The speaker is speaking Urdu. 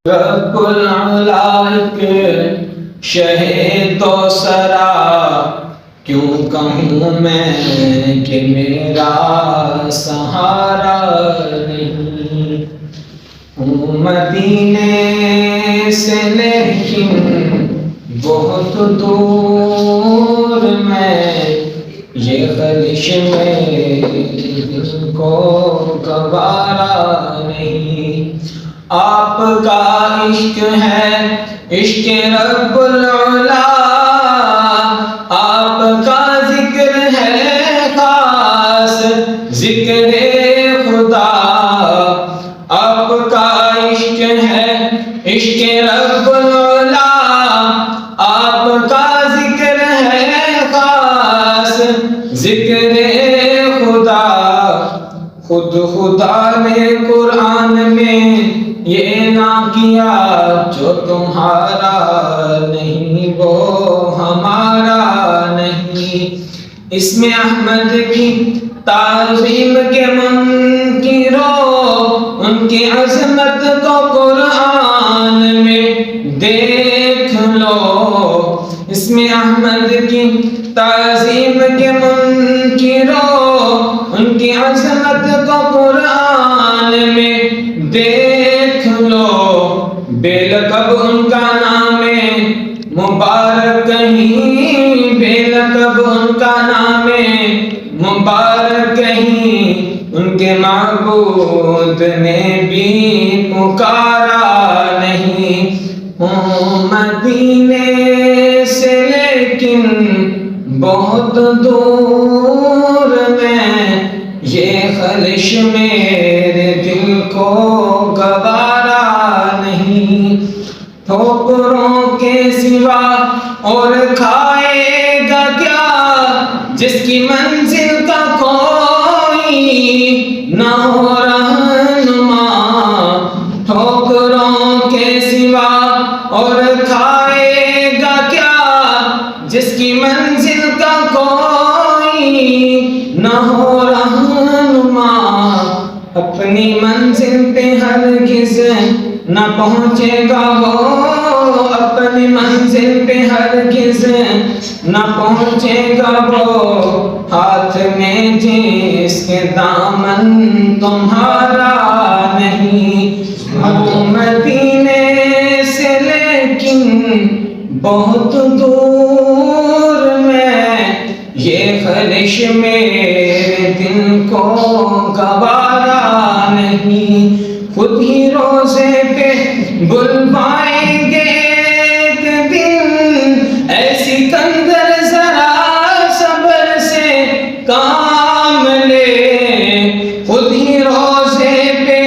رب العلا کے شہ تو سرا کیوں کہوں میں کہ میرا سہارا نہیں ہوں مدینے سے لیکن بہت دور میں یہ خلش میں دل کو گوارا نہیں آپ کا عشق ہے عشق رب العلا آپ کا ذکر ہے خاص ذکر خدا آپ کا عشق ہے عشق رب العلا آپ کا ذکر ہے خاص ذکر خدا خود خدا نے قرآن میں یہ نہ کیا جو تمہارا نہیں وہ ہمارا نہیں اسم احمد کی تعظیم کے منکرو ان کی عظمت کو قرآن میں دیکھ لو اسم احمد کی تعظیم کے منکرو ان کی عظمت کو قرآن میں دیکھ لو بے لقب ان کا نام مبارک کہیں بے لقب ان کا نام مبارک کہیں ان کے معبود نے بھی پکارا نہیں ہوں مدینے سے لیکن بہت دور میں یہ خلش میرے دل کو گوارا نہیں ٹھوکروں کے سوا اور کھائے گا کیا جس کی منزل کا کوئی نہ ہو رہنما ٹھوکروں کے سوا اور کھائے گا کیا جس کی منزل کا کوئی نہ ہو رہنما اپنی منزل پہ ہرگز نہ پہنچے گا وہ اپنی منزل پہ ہرگز نہ پہنچے گا وہ ہاتھ میں جس کے دامن تمہارا نہیں ہوں مدینے سے لیکن بہت دور میں یہ خلش میرے دل کو گوارا نہیں خود ہی روزے پہ بلوائیں گے ایک دن ایسی کندر ذرا صبر سے کام لے خود ہی روزے پہ